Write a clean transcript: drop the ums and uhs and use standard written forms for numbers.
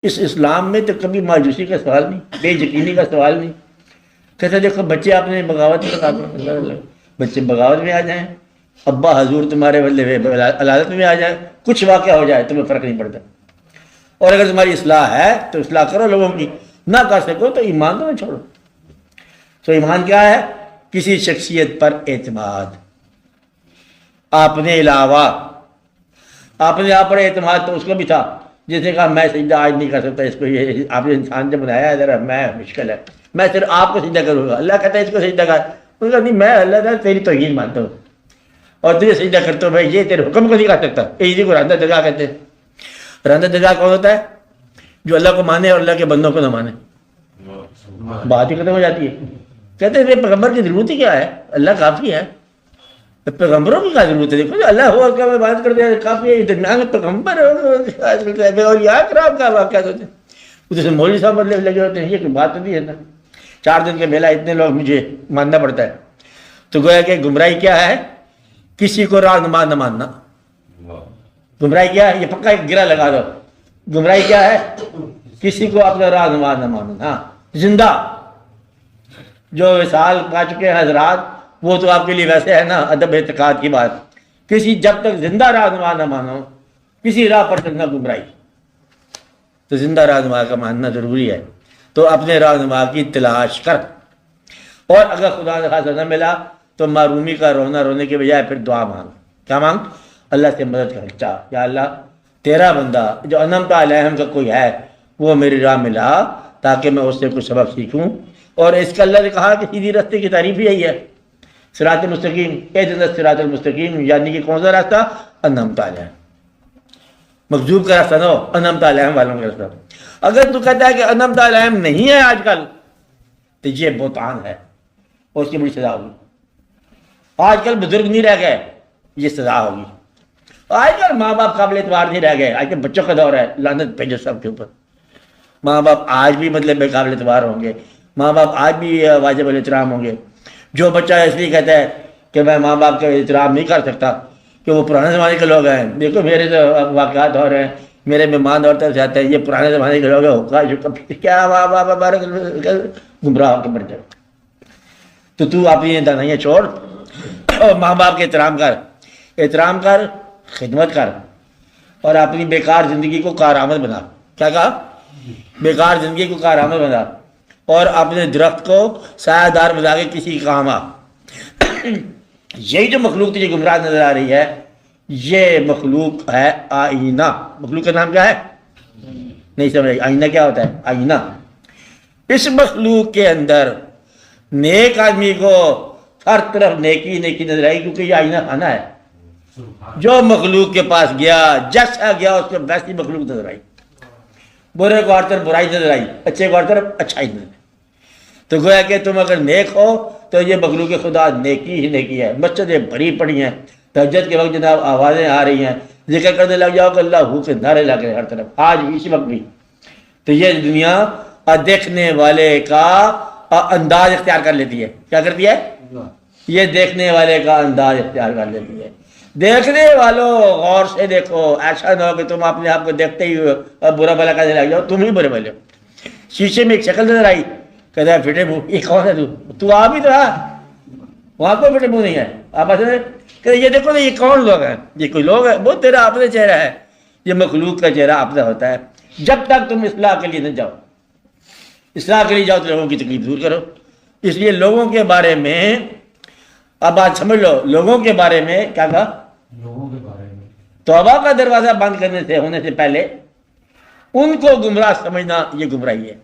اس اسلام میں تو کبھی مایوسی کا سوال نہیں، بے یقینی کا سوال نہیں. کہتے دیکھو بچے آپ نے بغاوت میں، بچے بغاوت میں آ جائیں، ابا حضور تمہارے عدالت میں آ جائے، کچھ واقعہ ہو جائے تمہیں فرق نہیں پڑتا. اور اگر تمہاری اصلاح ہے تو اصلاح کرو لوگوں کی، نہ کر سکو تو ایمان تو نہ چھوڑو. تو ایمان کیا ہے؟ کسی شخصیت پر اعتماد، اپنے علاوہ. اپنے آپ پر اعتماد تو اس کو بھی تھا جس نے کہا میں سجدہ آج نہیں کر سکتا، اس کو یہ آپ نے انسان جب بنایا ہے ذرا میں مشکل ہے، میں صرف آپ کو سجدہ کروں گا. اللہ کہتا ہے اس کو سجدہ کر، اس نے کہا نہیں میں اللہ تعالیٰ تیری توہین مانتا ہوں اور تجھے سجدہ کرتا ہوں، بھائی یہ تیرے حکم کو نہیں کر سکتا. اسی کو راندہ دگا کہتے ہیں. راندہ دگا کون ہوتا ہے؟ جو اللہ کو مانے اور اللہ کے بندوں کو نہ مانے. بات ہی ختم ہو جاتی ہے. کہتے ہیں پیغمبر کی ضرورت ہی کیا ہے، اللہ کافی ہے. پیغمبروں کی کیا ضرورت ہے؟ دیکھو اللہ ہو اس کا بات کرتے ہیں کافی ہے، درمیان میں پیغمبر اور یہاں کرام کا واقعہ ہوتے ہیں ادھر مولوی صاحب بدلے لگے ہوتے ہیں. یہ کوئی بات نہیں ہے نا، 4 دن کے میلہ اتنے لوگ مجھے ماننا پڑتا ہے. تو گویا کہ گمراہی کیا ہے؟ کسی کو رہنما نہ ماننا. گمراہی کیا ہے؟ یہ پکا ایک گرہ لگا دو. گمراہی کیا ہے؟ کسی کو اپنا رہنما نہ ماننا. زندہ جو وصال پا چکے ہیں حضرات، وہ تو آپ کے لیے ویسے ہے نا ادب اعتقاد کی بات. کسی جب تک زندہ رہنما نہ مانو، کسی راہ پر چلنا گمراہی. تو زندہ رہنما کا ماننا ضروری ہے. تو اپنے رہنما کی تلاش کر، اور اگر خدا نخواستہ نہ ملا تو معرومی کا رونا رونے کے بجائے پھر دعا مانگ. کیا مانگ؟ اللہ سے مدد کر. چاہ یا اللہ تیرا بندہ جو انعمت علیہم کا کوئی ہے وہ میری راہ میں لا تاکہ میں اس سے کچھ سبق سیکھوں. اور اس کا اللہ نے کہا کہ سیدھی راستے کی تعریف ہی یہی ہے، صراط مستقیم. اہدنا الصراط المستقیم یعنی کہ کون سا راستہ؟ انعمت علیہم. مغضوب کا راستہ نہ ہو، انعمت علیہم والوں کا راستہ. اگر تو کہتا ہے کہ انعمت علیہم نہیں ہے آج کل تو یہ بہتان ہے اور اس کی بڑی سزا ہوگی. آج کل بزرگ نہیں رہ گئے، یہ سزا ہوگی. آج کل ماں باپ قابل اعتبار نہیں رہ گئے. آج کل بچوں کا دور ہے، لعنت بھیجو سب کے اوپر. ماں باپ آج بھی مطلب بے قابل اعتبار ہوں گے، ماں باپ آج بھی واجب الاحترام ہوں گے. جو بچہ اس لیے کہتا ہے کہ میں ماں باپ کا احترام نہیں کر سکتا کہ وہ پرانے زمانے کے لوگ ہیں، دیکھو میرے تو واقعات ہو رہے ہیں، میرے مہمان اور طرف سے آتے ہیں، یہ پرانے زمانے کے لوگ ہیں، کیا ماں باپ گمراہ ہو کے مر جائے. تو اپنی دانائیاں چھوڑ اور ماں باپ کے احترام کر، خدمت کر، اور اپنی بیکار زندگی کو کارآمد بنا. کیا کہا؟ بیکار زندگی کو کارآمد بنا، اور اپنے درخت کو سایہ دار بنا کے کسی کام آ. یہی جو مخلوق تجھے گمراہ نظر آ رہی ہے، یہ مخلوق ہے آئینہ. مخلوق کا نام کیا ہے؟ نہیں سمجھ رہی؟ آئینہ کیا ہوتا ہے؟ آئینہ. اس مخلوق کے اندر نیک آدمی کو ہر طرف نیکی نیکی نظر آئی، کیونکہ یہ آئینہ خانہ ہے. جو مخلوق کے پاس گیا، جیسا گیا اس کو ویسی مخلوق نظر آئی. برے کو ہر طرف برائی نظر آئی، اچھے کو ہر طرف اچھائی نظر آئی. تو گویا کہ تم اگر نیک ہو تو یہ مخلوق خدا نیکی ہی نیکی ہے. مسجدیں بھری پڑی ہیں، تہجد کے وقت جناب آوازیں آ رہی ہیں، ذکر کرنے لگ جاؤ کہ اللہ ہو کے نعرے لگ رہے ہر طرف، آج بھی اسی وقت بھی. تو یہ دنیا دیکھنے والے کا انداز اختیار کر لیتی ہے. کیا کرتی ہے؟ یہ دیکھنے والے کا انداز اختیار کر لیتی ہے. دیکھنے والوں غور سے دیکھو، ایسا نہ ہو کہ تم اپنے آپ کو دیکھتے ہی برا بھلا کہنے لگ جاؤ، تم ہی برے بھلے. شیشے میں ایک شکل نظر آئی، کہتا ہے پھٹے منہ، یہ کون ہے تو آپ ہی تو ہے، وہاں کوئی پھٹے منہ نہیں ہے. آپ ایسے کہ یہ دیکھو نا یہ کون لوگ ہیں، یہ کوئی لوگ ہے، وہ تیرا اپنا چہرہ ہے. یہ مخلوق کا چہرہ اپنا ہوتا ہے. جب تک تم اصلاح کے لیے نہ جاؤ، اصلاح کے لیے جاؤ تو لوگوں کی تکلیف دور کرو. اس لیے لوگوں کے بارے میں اب بات سمجھ لو. لوگوں کے بارے میں کیا کہا؟ لوگوں کے بارے میں توبہ کا دروازہ بند کرنے سے ہونے سے پہلے ان کو گمراہ سمجھنا یہ گمراہی ہے.